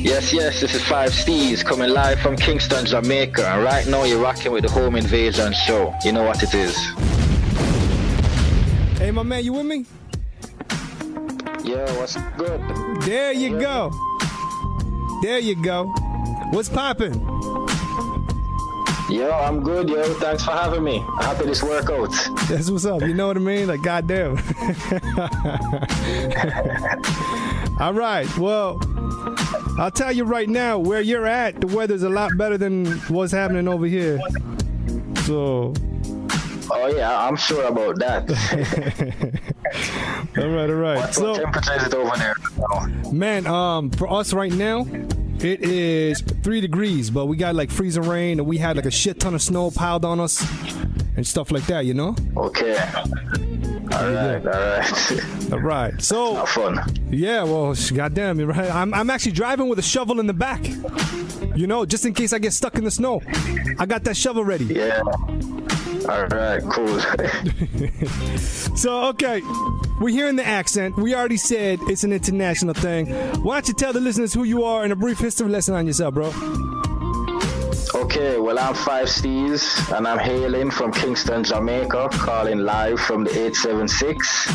Yes, this is Steez coming live from Kingston, Jamaica. And right now you're rocking with the Home Invasion Show. You know what it is. Hey, my man, you with me? Yo, what's good? There you go. There you go. What's poppin'? Yo, I'm good, yo. Thanks for having me. I'm happy this workout. That's what's up. You know what I mean? Like, goddamn. All right. Well, I'll tell you right now, where you're at, the weather's a lot better than what's happening over here. So. Oh, yeah, I'm sure about that. All right. What temperature is it over there? Man, for us right now, it is 3 degrees, but we got like freezing rain, and we had like a shit ton of snow piled on us and stuff like that, you know? Okay. All right. So, not fun. Yeah, well, goddamn, you're right. I'm actually driving with a shovel in the back. You know, just in case I get stuck in the snow. I got that shovel ready. Yeah. All right, cool. So, okay, we're hearing the accent. We already said it's an international thing. Why don't you tell the listeners who you are and a brief history lesson on yourself, bro? Okay, well, I'm Steez, and I'm hailing from Kingston, Jamaica, calling live from the 876.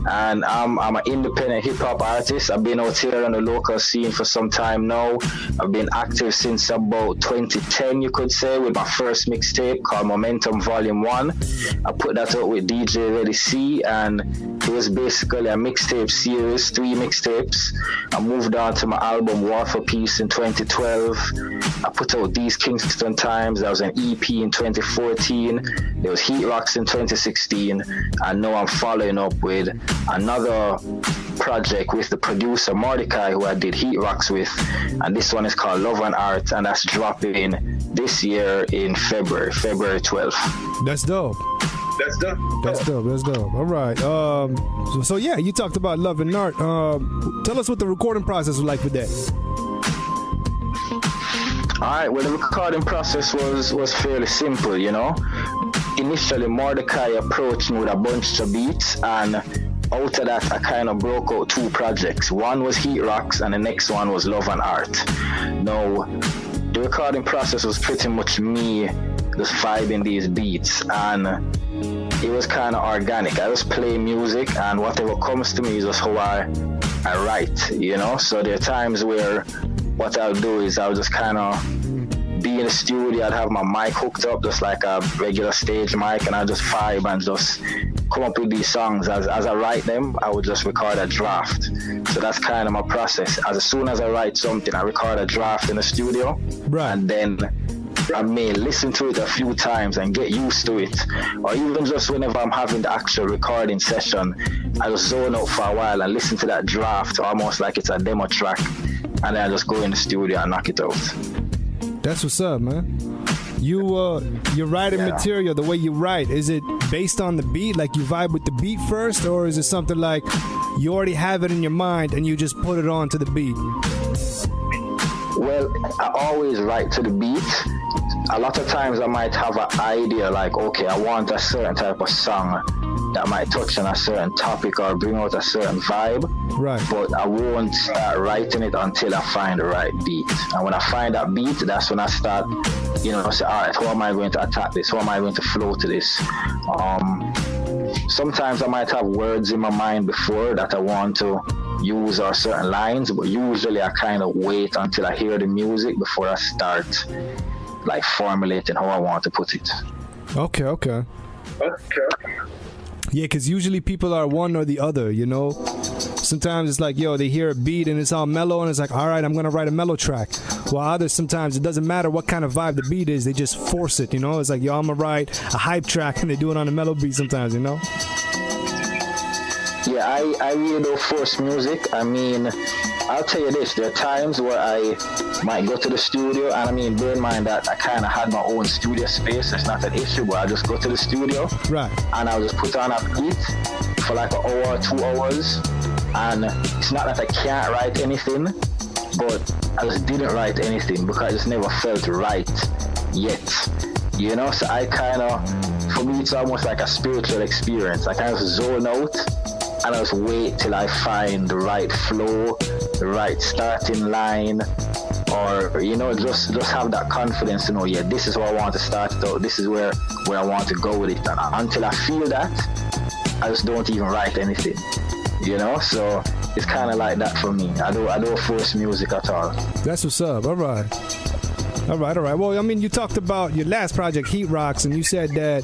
And I'm an independent hip-hop artist. I've been out here on the local scene for some time now. I've been active since about 2010, you could say, with my first mixtape called Momentum Volume 1. I put that out with DJ Ready C, and it was basically a mixtape series, 3 mixtapes. I moved on to my album War for Peace in 2012. I put out These Kingston Times. That was an EP in 2014. There was Heat Rocks in 2016. And now I'm following up with another project with the producer Mordecai, who I did Heat Rocks with, and this one is called Love and Art, and that's dropping this year in February 12th. That's dope. All right. So yeah, you talked about Love and Art. Tell us what the recording process was like with that. All right. Well, the recording process was fairly simple, you know. Initially, Mordecai approached me with a bunch of beats, and out of that, I kind of broke out 2 projects. One was Heat Rocks, and the next one was Love and Art. Now, the recording process was pretty much me just vibing these beats, and it was kind of organic. I just play music, and whatever comes to me is just how I write, you know? So there are times where what I'll do is I'll just kind of be in the studio. I'd have my mic hooked up just like a regular stage mic, and I'll just vibe and just come up with these songs. As I write them, I would just record a draft. So that's kind of my process. As soon as I write something, I record a draft in the studio, right. And then I may listen to it a few times and get used to it. Or even just whenever I'm having the actual recording session, I just zone out for a while and listen to that draft almost like it's a demo track, and then I just go in the studio and knock it out. That's what's up, man. You're writing material, the way you write, is it based on the beat, like you vibe with the beat first, or is it something like you already have it in your mind and you just put it on to the beat? Well, I always write to the beat. A lot of times I might have an idea like, okay, I want a certain type of song that might touch on a certain topic or bring out a certain vibe. Right. But I won't start writing it until I find the right beat. And when I find that beat, that's when I start, you know, say, all right, how am I going to attack this? How am I going to flow to this? Sometimes I might have words in my mind before that I want to use or certain lines, but usually I kind of wait until I hear the music before I start like formulating how I want to put it. Okay. Yeah, because usually people are one or the other, you know. Sometimes it's like, yo, they hear a beat and it's all mellow and it's like, all right, I'm going to write a mellow track. While others, sometimes it doesn't matter what kind of vibe the beat is, they just force it, you know. It's like, yo, I'm going to write a hype track, and they do it on a mellow beat sometimes, you know. Yeah, I really don't force music. I mean, I'll tell you this, there are times where I might go to the studio, and I mean, bear in mind that I kind of had my own studio space. It's not an issue, but I just go to the studio, right, and I'll just put on a beat for like an hour, 2 hours, and it's not that I can't write anything, but I just didn't write anything because I just never felt right yet, you know. So I kind of, for me, it's almost like a spiritual experience. I kind of zone out and I just wait till I find the right flow, the right starting line, or just have that confidence to know, yeah, this is where I want to start it out, this is where I want to go with it. And until I feel that, I just don't even write anything, so it's kind of like that for me. I don't force music at all. That's what's up. All right. Well, I mean, you talked about your last project, Heat Rocks, and you said that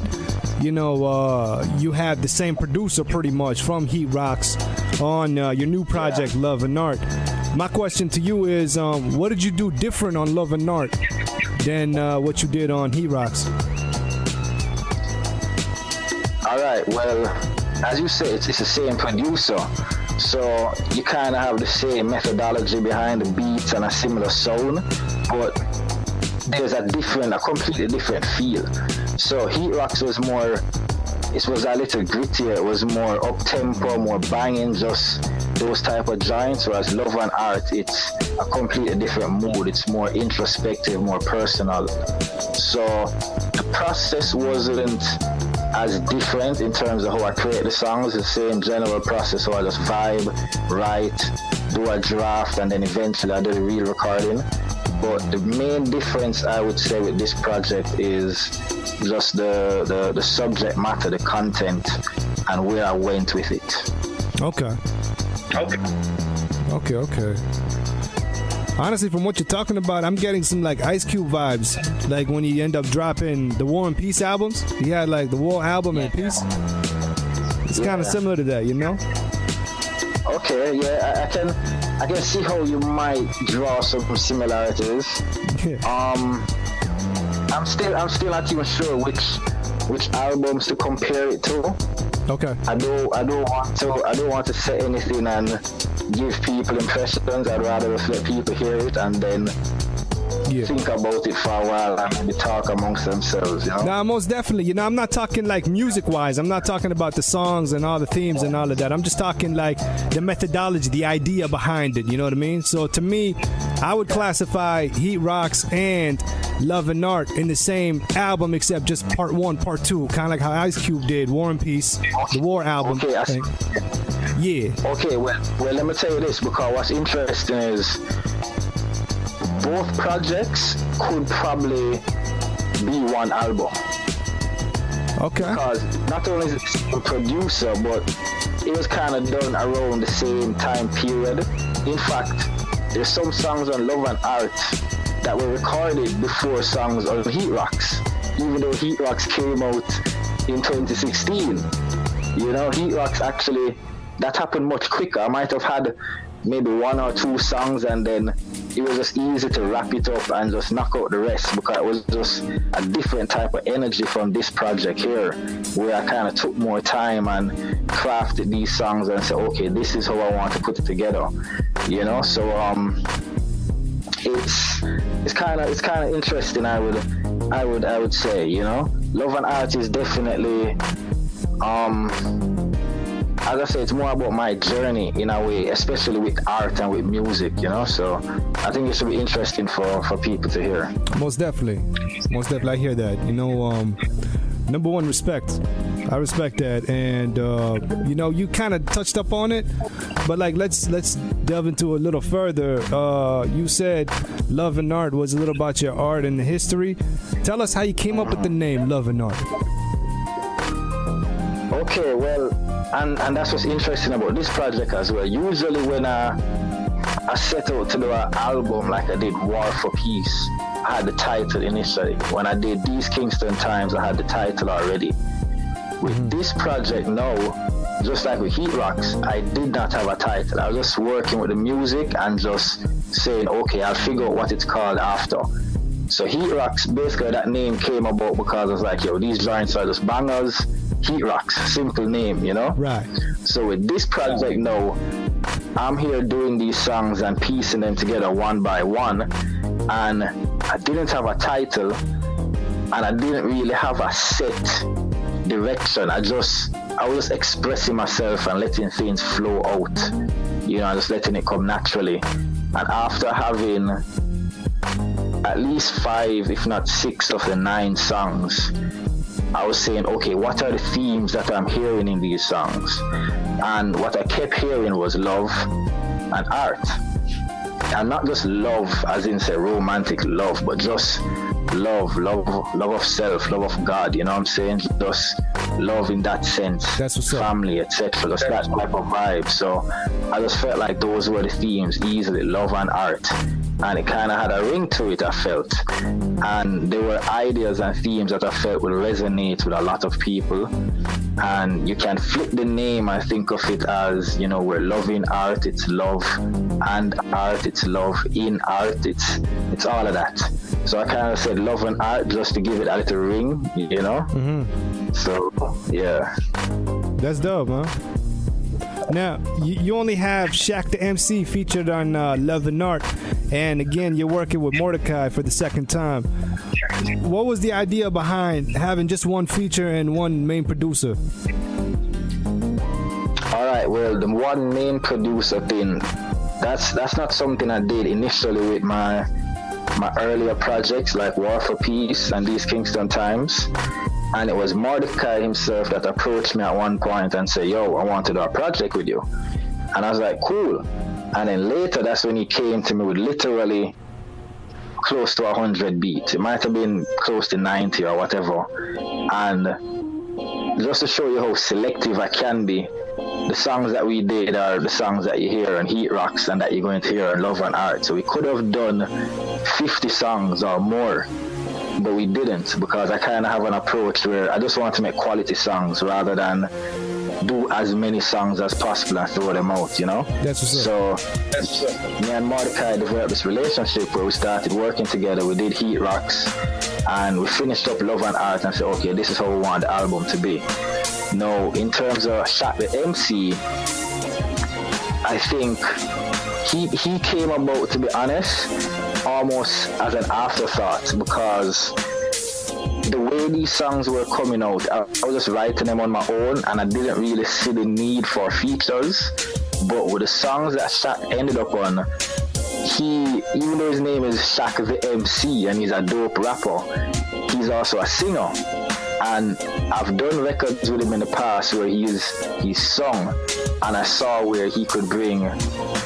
you have the same producer pretty much from Heat Rocks on your new project, Livin Large. My question to you is, what did you do different on Livin Large than what you did on Heat Rocks? All right. Well, as you say, it's the same producer, so you kind of have the same methodology behind the beats and a similar sound, but there's a completely different feel. So Heat Rocks was a little grittier, it was more up-tempo, more banging, just those type of joints, whereas Livin Large, it's a completely different mood. It's more introspective, more personal. So the process wasn't as different in terms of how I create the songs. The same general process, so I just vibe, write, do a draft, and then eventually I do the real recording. But the main difference, I would say, with this project is just the subject matter, the content, and where I went with it. Okay. Honestly, from what you're talking about, I'm getting some like Ice Cube vibes. Like when he end up dropping the War and Peace albums. He had like the War album and Peace. It's kind of similar to that, Okay, yeah, I can see how you might draw some similarities. Yeah. I'm still not even sure which albums to compare it to. Okay. I don't want to say anything and give people impressions. I'd rather just let people hear it and then think about it for a while and maybe talk amongst themselves, Nah, most definitely. I'm not talking like music-wise. I'm not talking about the songs and all the themes and all of that. I'm just talking like the methodology, the idea behind it. You know what I mean? So to me, I would classify Heat Rocks and Livin Large in the same album, except just part 1, part 2, kind of like how Ice Cube did War and Peace, the War album. Okay, yeah. Okay, well, let me tell you this, because what's interesting is both projects could probably be one album. Okay. Because not only is it the same producer, but it was kind of done around the same time period. In fact, there's some songs on Livin Large that were recorded before songs on Heat Rocks, even though Heat Rocks came out in 2016. Heat Rocks actually, that happened much quicker. I might have had maybe 1 or 2 songs, and then it was just easy to wrap it up and just knock out the rest, because it was just a different type of energy from this project here, where I kind of took more time and crafted these songs and said, okay, this is how I want to put it together, so it's kind of interesting. I would say, Livin Large is definitely as I say, it's more about my journey in a way, especially with art and with music, so I think it should be interesting for people to hear. Most definitely, I hear that. Number one, respect. I respect that, and you kind of touched up on it, but like let's delve into a little further. You said Livin Large was a little about your art and the history. Tell us how you came up with the name Livin Large. Okay, well, and that's what's interesting about this project as well. Usually when I set out to do an album like I did War for Peace, I had the title initially. When I did These Kingston Times, I had the title already. With this project now, just like with Heat Rocks, I did not have a title. I was just working with the music and just saying, okay, I'll figure out what it's called after. So Heat Rocks, basically that name came about because I was like, these joints are just bangers. Heat Rocks, simple name, Right. So with this project now, I'm here doing these songs and piecing them together one by one, and I didn't have a title, and I didn't really have a set direction. I was just expressing myself and letting things flow out, just letting it come naturally. And after having at least 5, if not 6 of the 9 songs, I was saying, okay, what are the themes that I'm hearing in these songs? And what I kept hearing was love and art. and not just love as in say romantic love, but just love of self, love of God, you know what I'm saying? Just love in that sense. That's what's up. Family, etc. Just that type of vibe. So I just felt like those were the themes easily, love and art. And it kind of had a ring to it, I felt. And there were ideas and themes that I felt would resonate with a lot of people. And you can flip the name and think of it as, you know, we're loving art, it's love and art, it's love in art, it's all of that. So I kind of said love and art just to give it a little ring, you know? Mm-hmm. So, yeah. That's dope, huh? Now, you only have Shaq the MC featured on Livin Large, and again, you're working with Mordecai for the second time. What was the idea behind having just one feature and one main producer? All right, well, the one main producer thing, that's not something I did initially with my earlier projects like War for Peace and these Kingston Times. And it was Mordecai himself that approached me at one point and said, yo, I want to do a project with you. And I was like, cool. And then later, that's when he came to me with literally close to 100 beats. It might have been close to 90 or whatever. And just to show you how selective I can be, the songs that we did are the songs that you hear on Heat Rocks and that you're going to hear on Love and Art. So we could have done 50 songs or more, but we didn't, because I kind of have an approach where I just want to make quality songs rather than do as many songs as possible and throw them out, you know? That's what's up. So me and Mordecai developed this relationship where we started working together. We did Heat Rocks and we finished up Love and Art and said, okay, this is how we want the album to be. Now, in terms of Shaq the MC, I think he came about, to be honest, almost as an afterthought, because the way these songs were coming out, I was just writing them on my own and I didn't really see the need for features. But with the songs that Shaq ended up on, even though his name is Shaq the MC and he's a dope rapper, he's also a singer. And I've done records with him in the past where he's sung, and I saw where he could bring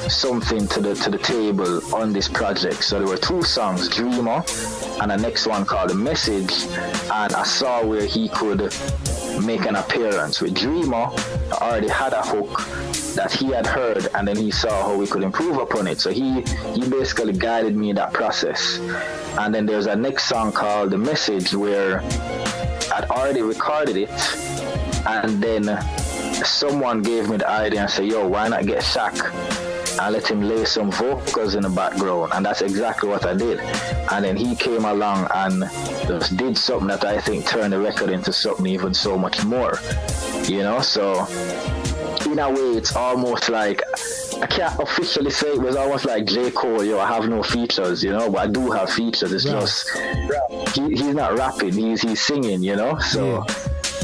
something to the table on this project. So there were two songs, Dreamer and the next one called The Message, and I saw where he could make an appearance. With Dreamer, I already had a hook that he had heard, and then he saw how we could improve upon it. So he basically guided me in that process. And then there's a next song called The Message where I'd already recorded it, and then someone gave me the idea and said, yo, why not get Shaq and let him lay some vocals in the background? And that's exactly what I did. And then he came along and just did something that I think turned the record into something even so much more, you know? So in a way, it's almost like, I can't officially say it was almost like J. Cole, yo, I have no features, you know, but I do have features. It's just, he's not rapping, he's singing, you know? So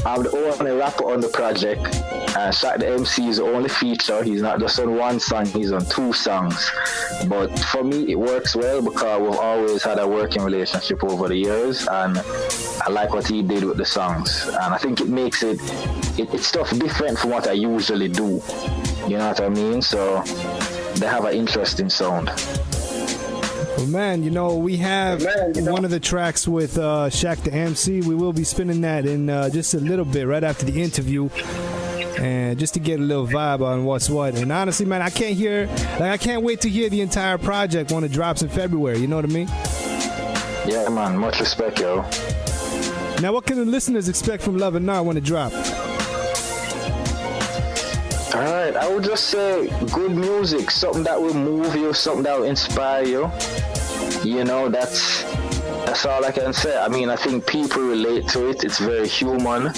I'm the only rapper on the project. Shaq the MC is the only feature. He's not just on one song, he's on two songs. But for me, it works well because we've always had a working relationship over the years, and I like what he did with the songs. And I think it makes it's stuff different from what I usually do. You know what I mean? So they have an interesting sound. Well, man, you know, we have one of the tracks with Shaq the MC. We will be spinning that in just a little bit right after the interview, and just to get a little vibe on what's what. And honestly, man, I can't wait to hear the entire project when it drops in February. You know what I mean? Yeah, man. Much respect, yo. Now, what can the listeners expect from Livin Large when it drops? All right, I would just say good music, something that will move you, something that will inspire you. You know, that's all I can say. I mean, I think people relate to it. It's very human.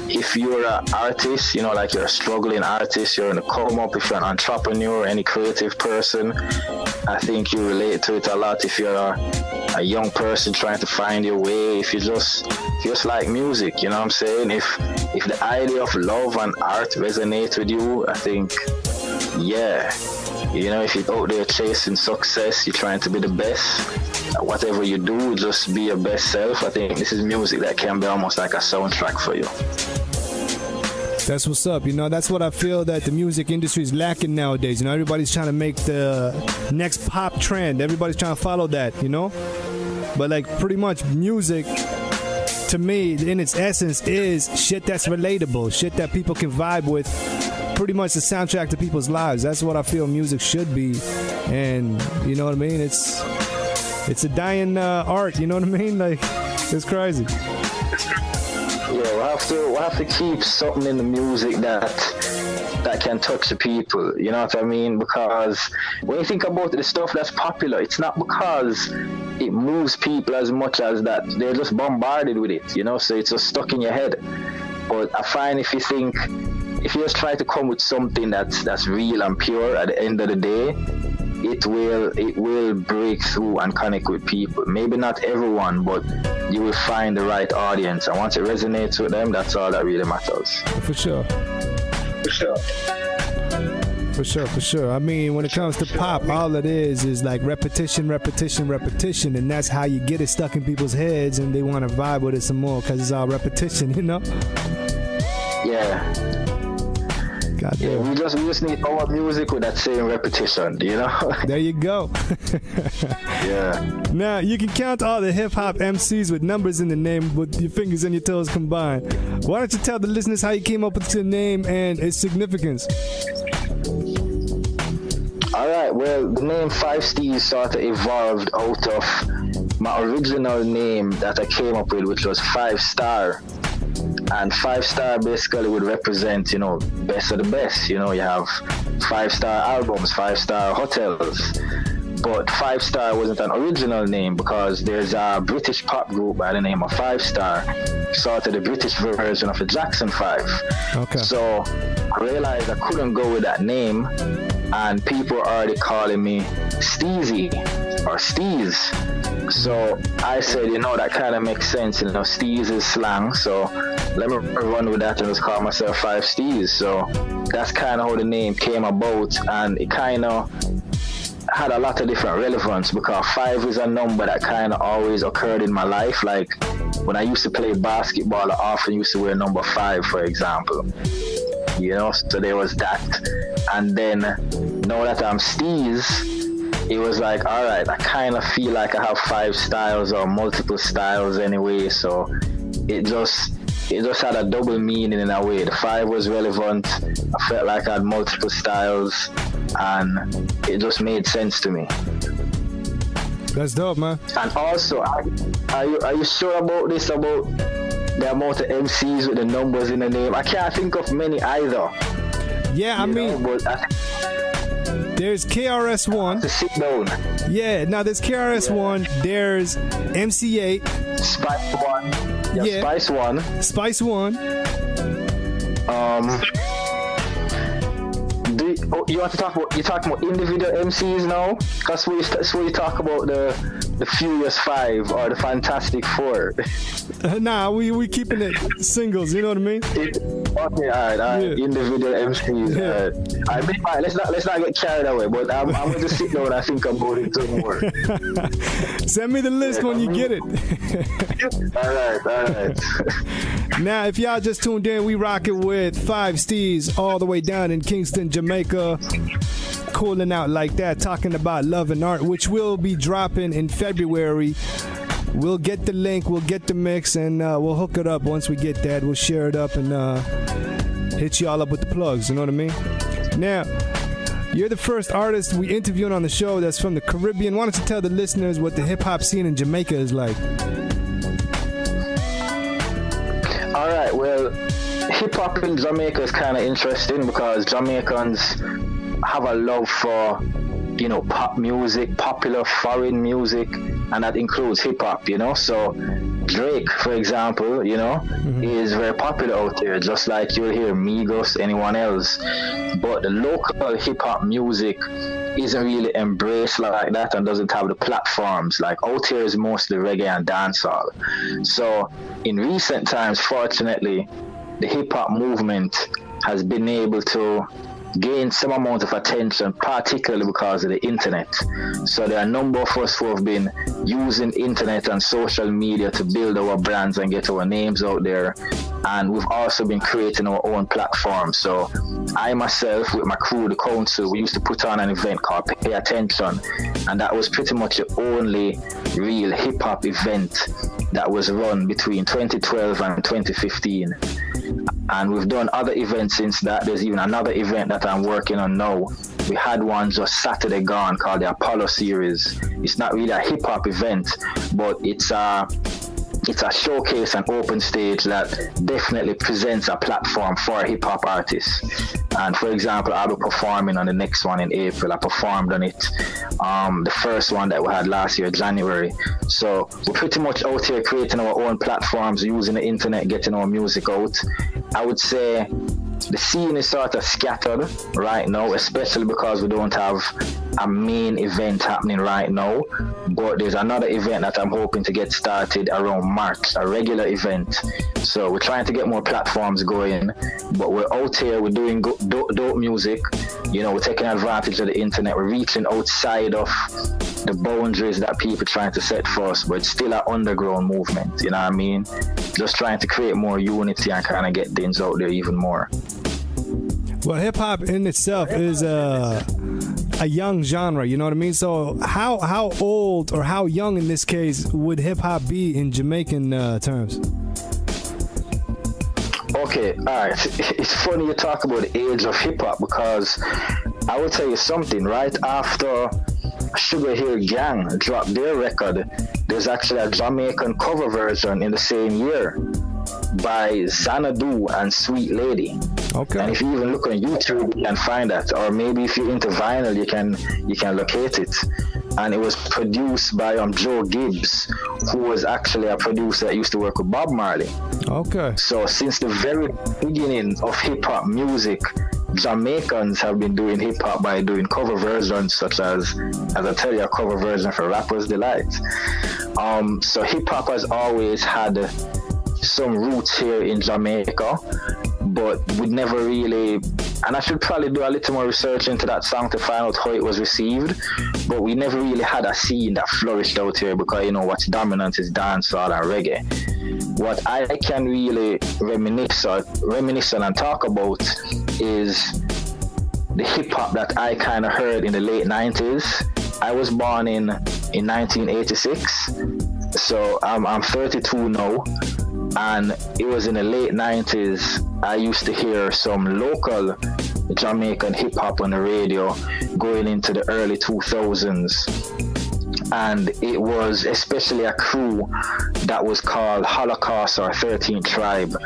If you're an artist, you know, like you're a struggling artist, you're in a come up, if you're an entrepreneur, any creative person, I think you relate to it a lot. If you're a young person trying to find your way, if you just like music, you know what I'm saying? If the idea of love and art resonates with you, I think, yeah, you know, if you're out there chasing success, you're trying to be the best, whatever you do, just be your best self. I think this is music that can be almost like a soundtrack for you. That's what's up. You know, that's what I feel that the music industry is lacking nowadays. You know, everybody's trying to make the next pop trend. Everybody's trying to follow that, you know? But like pretty much music, to me, in its essence, is shit that's relatable, shit that people can vibe with. Pretty much the soundtrack to people's lives. That's what I feel music should be. And you know what I mean? It's a dying art, you know what I mean? Like, it's crazy. Yeah, we'll have to keep something in the music that can touch the people, you know what I mean? Because when you think about the stuff that's popular, it's not because it moves people as much as that they're just bombarded with it, you know, so it's just stuck in your head. But I find if you just try to come with something that's real and pure at the end of the day, it will break through and connect with people. Maybe not everyone, but you will find the right audience. And once it resonates with them, that's all that really matters. For sure. I mean, when it comes to pop, all it is like repetition, and that's how you get it stuck in people's heads, and they want to vibe with it some more because it's all repetition, you know? Yeah. Yeah, we just need our music with that same repetition, you know? There you go. Yeah. Now, you can count all the hip-hop MCs with numbers in the name with your fingers and your toes combined. Why don't you tell the listeners how you came up with your name and its significance? All right, well, the name 5 Steez sort of evolved out of my original name that I came up with, which was 5 Star. And 5 Star basically would represent, you know, best of the best. You know, you have 5-star albums, 5-star hotels. But 5 Star wasn't an original name because there's a British pop group by the name of 5 Star, sort of the British version of the Jackson 5. Okay. So I realized I couldn't go with that name, and people are already calling me Steezy or Steez. So I said, you know, that kind of makes sense. You know, Steez is slang, so let me run with that and just call myself 5 Steez. So that's kind of how the name came about, and it kind of had a lot of different relevance because 5 is a number that kind of always occurred in my life. Like when I used to play basketball, I often used to wear number 5, for example. You know, so there was that. And then now that I'm Steez, it was like, all right, I kind of feel like I have 5 styles or multiple styles anyway. So it just had a double meaning in a way. The 5 was relevant. I felt like I had multiple styles, and it just made sense to me. That's dope, man. And also, are you sure about this, about the amount of MCs with the numbers in the name? I can't think of many either. Yeah, I mean, but there's KRS-One. To sit down. Yeah, now there's KRS-One. There's MC8. Spice One. Yeah. Spice One. Spice One. You want to talk about? You're talking about individual MCs now? That's where you talk about the Furious 5 or the Fantastic 4. Nah, we keeping it singles. You know what I mean? Okay, all right. Yeah. Individual MCs. Yeah. Let's not get carried away. But I'm going to sit down and think about it some more. Send me the list when you get it. All right. Now, if y'all just tuned in, we rock it with 5 Steez all the way down in Kingston, Jamaica. Cooling out like that, talking about love and art, which will be dropping in February. We'll get the link, we'll get the mix, and we'll hook it up. Once we get that, we'll share it up and hit y'all up with the plugs, you know what I mean? Now, you're the first artist we interviewed on the show that's from the Caribbean. Why don't you tell the listeners what the hip-hop scene in Jamaica is like? All right, well, hip-hop in Jamaica is kind of interesting because Jamaicans have a love for, you know, pop music, popular foreign music, and that includes hip-hop, you know. So Drake, for example, you know, is very popular out there, just like you'll hear Migos, anyone else. But the local hip-hop music isn't really embraced like that and doesn't have the platforms. Like out here is mostly reggae and dancehall. So in recent times, fortunately, the hip-hop movement has been able to gained some amount of attention, particularly because of the internet. So there are a number of us who have been using internet and social media to build our brands and get our names out there. And we've also been creating our own platform. So I myself, with my crew, the council, we used to put on an event called Pay Attention. And that was pretty much the only real hip-hop event that was run between 2012 and 2015. And we've done other events since that. There's even another event that I'm working on now. We had one just Saturday gone called the Apollo Series. It's not really a hip-hop event, but it's a showcase and open stage that definitely presents a platform for hip-hop artists. And for example, I'll be performing on the next one in April. I performed on it, the first one that we had last year, January. So we're pretty much out here creating our own platforms, using the internet, getting our music out. I would say the scene is sort of scattered right now, especially because we don't have a main event happening right now. But there's another event that I'm hoping to get started around March, a regular event. So we're trying to get more platforms going, but we're out here, we're doing dope music. You know, we're taking advantage of the internet. We're reaching outside of the boundaries that people trying to set for us, but it's still an underground movement, you know what I mean? Just trying to create more unity and kind of get things out there even more. Well, hip-hop in itself is a young genre, you know what I mean? So how old, or how young in this case, would hip-hop be in Jamaican terms? Okay, all right. It's funny you talk about the age of hip-hop, because I will tell you something. Right after Sugar Hill Gang dropped their record, there's actually a Jamaican cover version in the same year by Xanadu and Sweet Lady. Okay. And if you even look on YouTube, you can find that. Or maybe if you're into vinyl, you can locate it. And it was produced by Joe Gibbs, who was actually a producer that used to work with Bob Marley. Okay. So since the very beginning of hip-hop music, Jamaicans have been doing hip-hop by doing cover versions, such as I tell you, a cover version for Rapper's Delight. So hip-hop has always had some roots here in Jamaica, but we never really, and I should probably do a little more research into that song to find out how it was received, but we never really had a scene that flourished out here, because, you know, what's dominant is dancehall and reggae. What I can really reminisce on and talk about is the hip-hop that I kind of heard in the late 90s. I was born in 1986, so I'm 32 now. And it was in the late 90s, I used to hear some local Jamaican hip-hop on the radio going into the early 2000s. And it was especially a crew that was called Holocaust or 13th Tribe.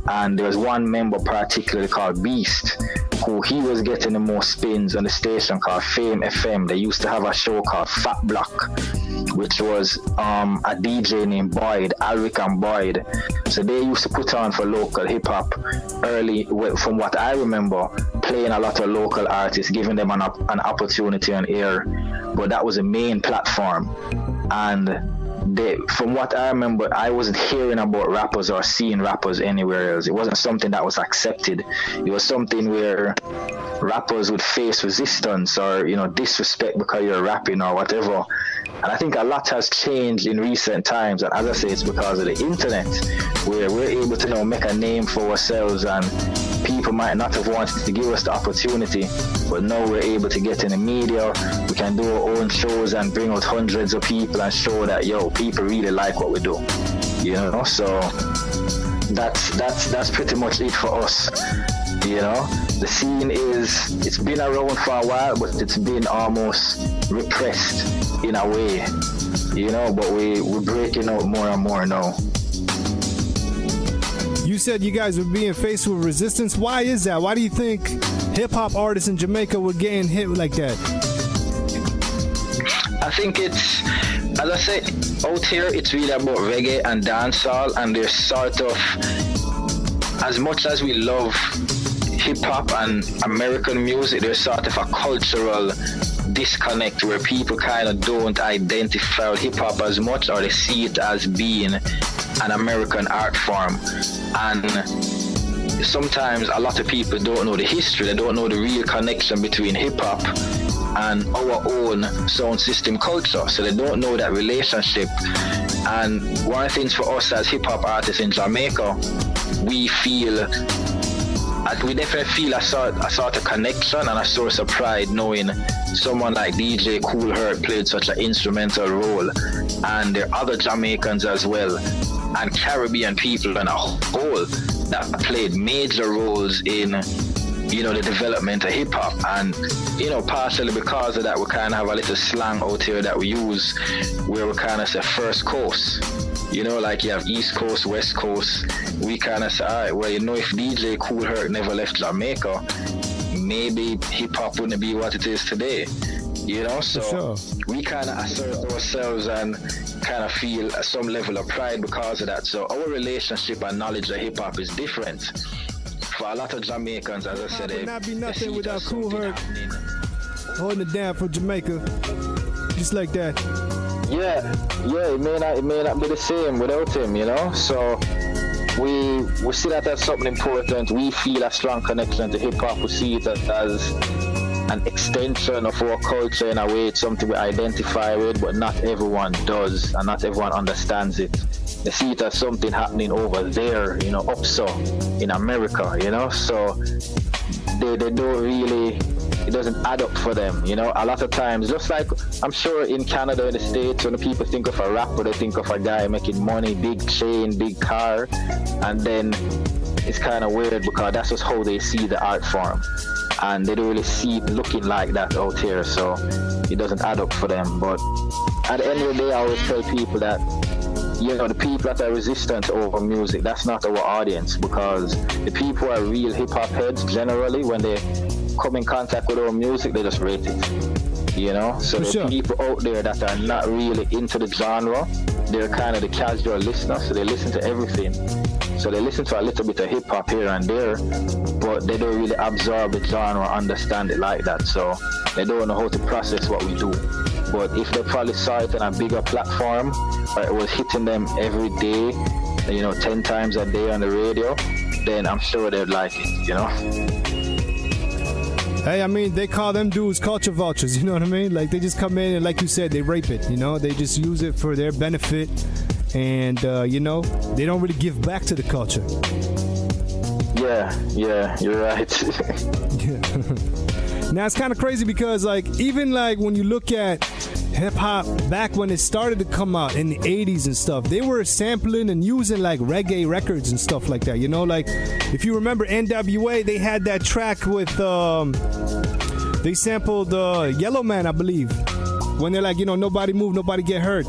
And there was one member particularly called Beast, who he was getting the most spins on the station called Fame FM. They used to have a show called Fat Block, which was a DJ named Boyd, Alric and Boyd. So they used to put on for local hip-hop early, from what I remember, playing a lot of local artists, giving them an opportunity on air. But that was a main platform. And from what I remember, I wasn't hearing about rappers or seeing rappers anywhere else. It wasn't something that was accepted. It was something where rappers would face resistance or, you know, disrespect because you're rapping or whatever. And I think a lot has changed in recent times. And as I say, it's because of the internet, where we're able to, you know, make a name for ourselves, and people might not have wanted to give us the opportunity, but now we're able to get in the media. We can do our own shows and bring out hundreds of people and show that, yo, people really like what we do, you know? So that's pretty much it for us, you know? The scene it's been around for a while, but it's been almost repressed in a way, you know, but we're breaking out more and more now. You said you guys were being faced with resistance. Why is that? Why do you think hip-hop artists in Jamaica were getting hit like that? I think it's, as I said, out here it's really about reggae and dancehall, and there's sort of, as much as we love hip-hop and American music, there's sort of a cultural disconnect where people kind of don't identify hip-hop as much, or they see it as being an American art form. And sometimes a lot of people don't know the history, they don't know the real connection between hip-hop and our own sound system culture, so they don't know that relationship. And one of the things for us as hip-hop artists in Jamaica, we definitely feel a sort of connection and a source of pride knowing someone like DJ Kool Herc played such an instrumental role, and there are other Jamaicans as well and Caribbean people in a whole that played major roles in, you know, the development of hip-hop. And, you know, partially because of that, we kind of have a little slang out here that we use where we kind of say first coast. You know, like you have East Coast, West Coast. We kind of say, all right, well, you know, if DJ Kool Herc never left Jamaica, maybe hip-hop wouldn't be what it is today. You know, so sure. We kind of assert ourselves and kind of feel some level of pride because of that. So our relationship and knowledge of hip-hop is different. For a lot of Jamaicans, as I said, it would not be nothing without Kool Herc holding it down for Jamaica, just like that. Yeah, it may not be the same without him, you know. So we see that as something important. We feel a strong connection to hip hop. We see it as an extension of our culture in a way. It's something we identify with, but not everyone does, and not everyone understands it. They see it as something happening over there, you know, up so in America, you know. So they don't really, it doesn't add up for them, you know. A lot of times, just like I'm sure in Canada, in the States, when people think of a rapper, they think of a guy making money, big chain, big car, and then it's kind of weird because that's just how they see the art form, and they don't really see it looking like that out here, so it doesn't add up for them. But at the end of the day, I always tell people that, you know, the people that are resistant over music, that's not our audience, because the people who are real hip-hop heads, generally, when they come in contact with our music, they just rate it, you know. So there are people out there that are not really into the genre. They're kind of the casual listener, so they listen to everything. So they listen to a little bit of hip-hop here and there, but they don't really absorb the genre, understand it like that, so they don't know how to process what we do. But if they probably saw it on a bigger platform, or it was hitting them every day, you know, 10 times a day on the radio, then I'm sure they'd like it, you know. Hey, I mean, they call them dudes culture vultures, you know what I mean? Like, they just come in and, like you said, they rape it, you know? They just use it for their benefit, and, you know, they don't really give back to the culture. Yeah, you're right. Yeah. Now, it's kind of crazy because, like, even, like, when you look at hip-hop back when it started to come out in the 80s and stuff, they were sampling and using, like, reggae records and stuff like that, you know? Like, if you remember NWA, they had that track with, they sampled Yellow Man, I believe, when they're like, you know, nobody move, nobody get hurt.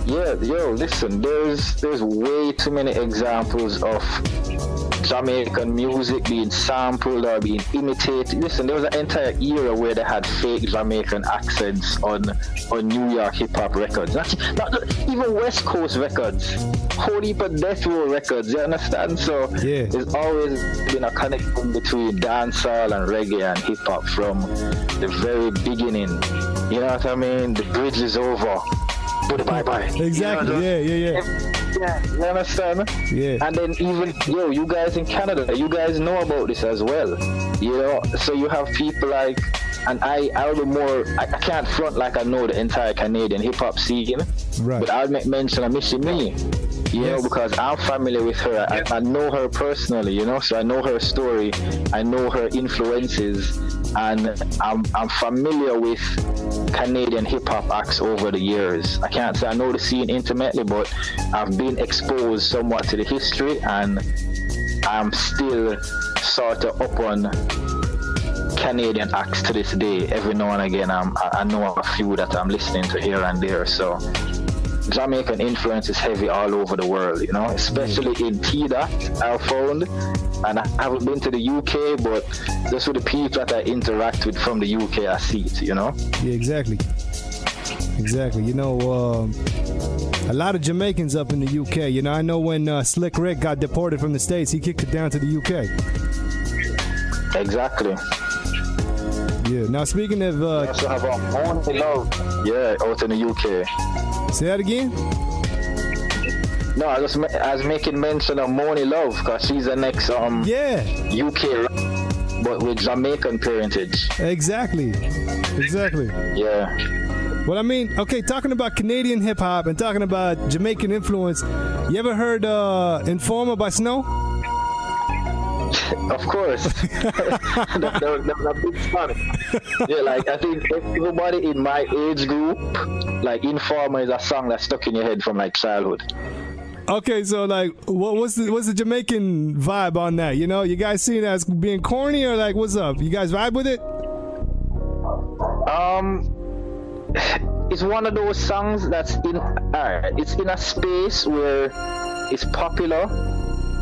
Yeah, yo, listen, there's way too many examples of Jamaican music being sampled or being imitated. Listen, there was an entire era where they had fake Jamaican accents on New York hip-hop records. Not even West Coast records. Whole heap of death row records, you understand? So there's always been a connection between dancehall and reggae and hip-hop from the very beginning. You know what I mean? The bridge is over. Bye-bye. Exactly, you know, yeah, you understand? Yeah. And then even, you guys in Canada, you guys know about this as well. You know, so you have people like, and I'll be more, I can't front like I know the entire Canadian hip-hop scene, right. But I'll make mention of Missy Me, you know, because I'm familiar with her. I know her personally, you know, so I know her story, I know her influences, and I'm familiar with Canadian hip-hop acts over the years. I can't say I know the scene intimately, but I've been exposed somewhat to the history, and I'm still sort of up on Canadian acts to this day. Every now and again, I know a few that I'm listening to here and there. So Jamaican influence is heavy all over the world, you know, especially in T-Dot, I've found. And I haven't been to the UK, but just with the people that I interact with from the UK, I see it, you know? Yeah, exactly. You know, a lot of Jamaicans up in the UK. You know, I know when Slick Rick got deported from the States, he kicked it down to the UK. Exactly. Yeah. Now, speaking of... we also have our own love. Yeah, out in the UK. Say that again? No, I was making mention of Money Love because she's the next Yeah. UK, but with Jamaican parentage. Exactly. Yeah. Well, I mean, okay, talking about Canadian hip hop and talking about Jamaican influence, you ever heard Informer by Snow? Of course. that was a big fun. Yeah, like I think everybody in my age group, like Informer is a song that's stuck in your head from like childhood. Okay, so like, what's the Jamaican vibe on that? You know, you guys see it as being corny or like, what's up? You guys vibe with it? It's one of those songs that's it's in a space where it's popular,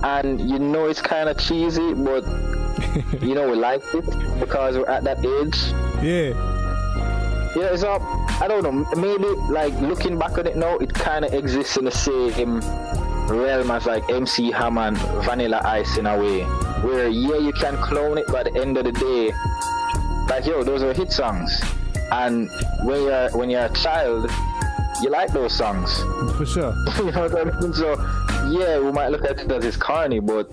and you know it's kind of cheesy, but you know we like it because we're at that age. Yeah. Yeah, it's up. I don't know. Maybe like looking back on it now, it kind of exists in the same realm as like MC Hammer and Vanilla Ice in a way, where yeah, you can clone it, but at the end of the day, like yo, those are hit songs, and when you're a child, you like those songs. For sure. You know what I mean? So yeah, we might look at it as it's corny, but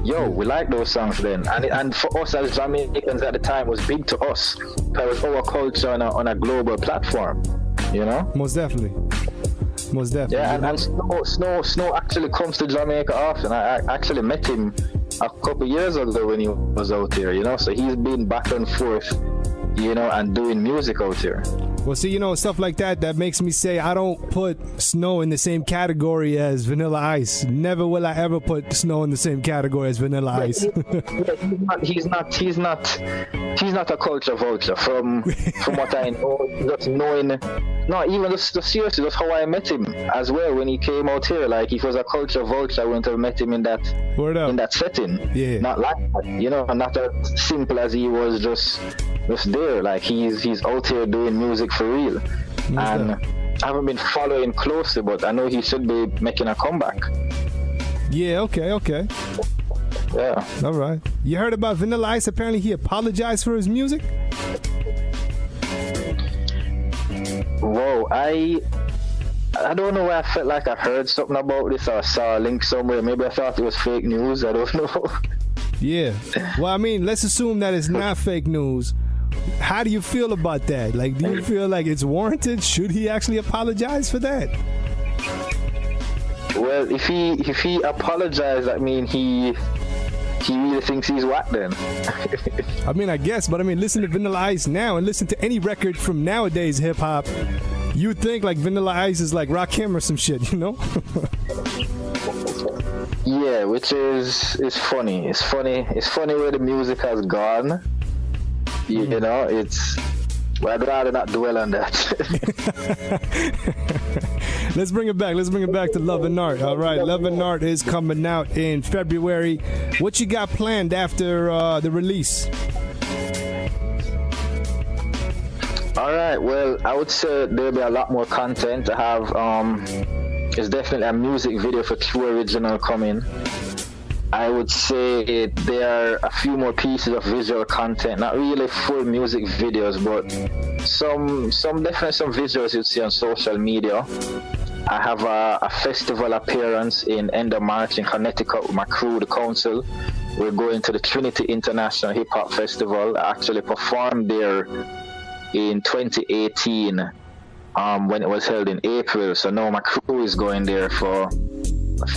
yo, we like those songs then, and for us as Jamaicans at the time, it was big to us. That was our culture on a global platform, you know. Most definitely. Yeah, and Snow actually comes to Jamaica often. I actually met him a couple years ago when he was out here, you know. So he's been back and forth, you know, and doing music out here. Well, see, you know, stuff like that makes me say I don't put Snow in the same category as Vanilla Ice. Never will I ever put Snow in the same category as Vanilla Ice. He's not a culture vulture from what I know. Just knowing, no, even just seriously, that's how I met him as well when he came out here. Like if he was a culture vulture, I wouldn't have met him in that setting. Yeah, not like that, you know, not as simple as he was just there. Like he's out here doing music for real. And I haven't been following closely, but I know he should be making a comeback. Yeah, okay. Yeah. All right. You heard about Vanilla Ice? Apparently he apologized for his music? Whoa, I don't know where I felt like I heard something about this or saw a link somewhere. Maybe I thought it was fake news. I don't know. Yeah. Well, I mean, let's assume that it's not fake news. How do you feel about that? Like, do you feel like it's warranted? Should he actually apologize for that? Well, if he apologized, I mean, he really thinks he's whack then. I mean, I guess, but I mean, listen to Vanilla Ice now and listen to any record from nowadays hip hop. You think like Vanilla Ice is like Rakim or some shit, you know? Yeah, which is funny. It's funny where the music has gone. You know, well, I'd rather not dwell on that. Let's bring it back to Livin Art. All right, Livin Art is coming out in February. What you got planned after the release? All right, well, I would say there'll be a lot more content. I have it's definitely a music video for True Original coming. I would say there are a few more pieces of visual content, not really full music videos, but some visuals you'd see on social media. I have a festival appearance in end of March in Connecticut with my crew, the council. We're going to the Trinity International Hip Hop Festival. I actually performed there in 2018 when it was held in April. So now my crew is going there for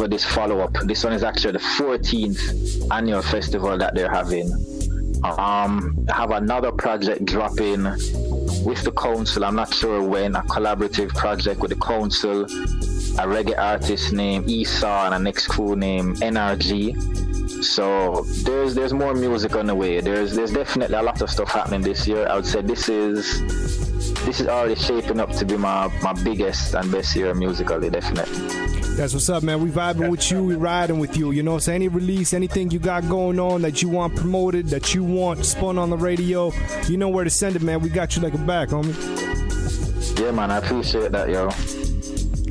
this follow-up. This one is actually the 14th annual festival that they're having. I have another project dropping with the council. I'm not sure when. A collaborative project with the council, a reggae artist named Esau and a next crew named NRG. So there's more music on the way. There's definitely a lot of stuff happening this year. I would say this is already shaping up to be my biggest and best year musically, definitely. That's what's up, man. We vibing with you, we riding with you, you know. So any release, anything you got going on that you want promoted, that you want spun on the radio, you know where to send it, man. We got you like a back, homie. Yeah, man, I appreciate that, yo.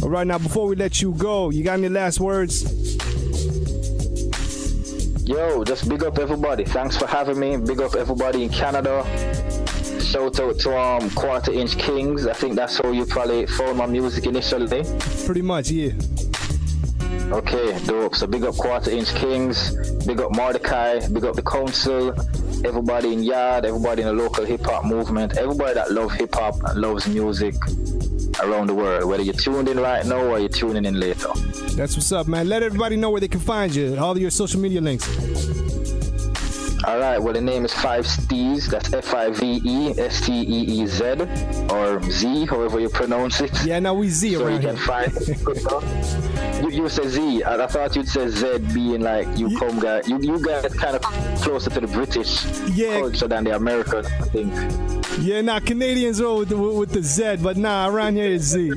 All right, now before we let you go, you got any last words? Yo, just big up everybody. Thanks for having me. Big up everybody in Canada. Shout out to Quarter Inch Kings. I think that's how you probably found my music initially. Pretty much, yeah. Okay, dope. So big up Quarter Inch Kings, big up Mordecai, big up the council, everybody in Yard, everybody in the local hip hop movement, everybody that loves hip hop and loves music around the world, whether you're tuned in right now or you're tuning in later. That's what's up, man. Let everybody know where they can find you, all your social media links. All right, well, the name is 5 Steez. That's FIVESTEEZ or Z, however you pronounce it. Yeah, now we Z so around you can find you say Z. I thought you'd say Z, being like you come guy. You guys kind of closer to the British culture than the American, I think. Yeah, nah, Canadians roll with the Z, but nah, around here it's Z.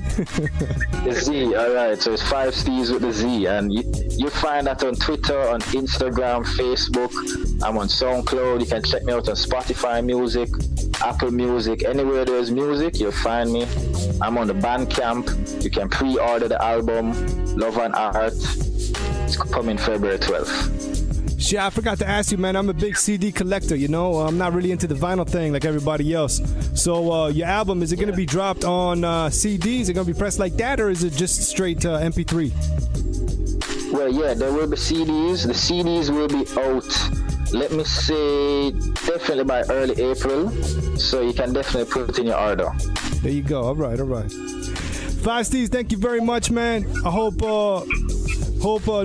The Z, all right. So it's 5 Steez with the Z, and you find that on Twitter, on Instagram, Facebook. I'm on SoundCloud. You can check me out on Spotify Music, Apple Music, anywhere there's music, you'll find me. I'm on the Bandcamp. You can pre-order the album Love and Art. It's coming February 12th. Shit, I forgot to ask you, man. I'm a big CD collector, you know. I'm not really into the vinyl thing like everybody else. So your album, is it going to be dropped on CDs? Is it going to be pressed like that, or is it just straight MP3? Well, yeah, there will be CDs. The CDs will be out, let me say, definitely by early April. So you can definitely put it in your order. There you go. All right. 5 Steez, thank you very much, man. I hope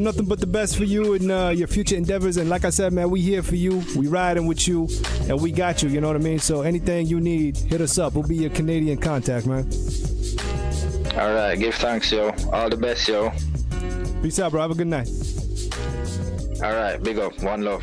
nothing but the best for you and your future endeavors. And like I said, man, we here for you. We riding with you, and we got you. You know what I mean? So anything you need, hit us up. We'll be your Canadian contact, man. All right. Give thanks, yo. All the best, yo. Peace out, bro. Have a good night. All right. Big up. One love.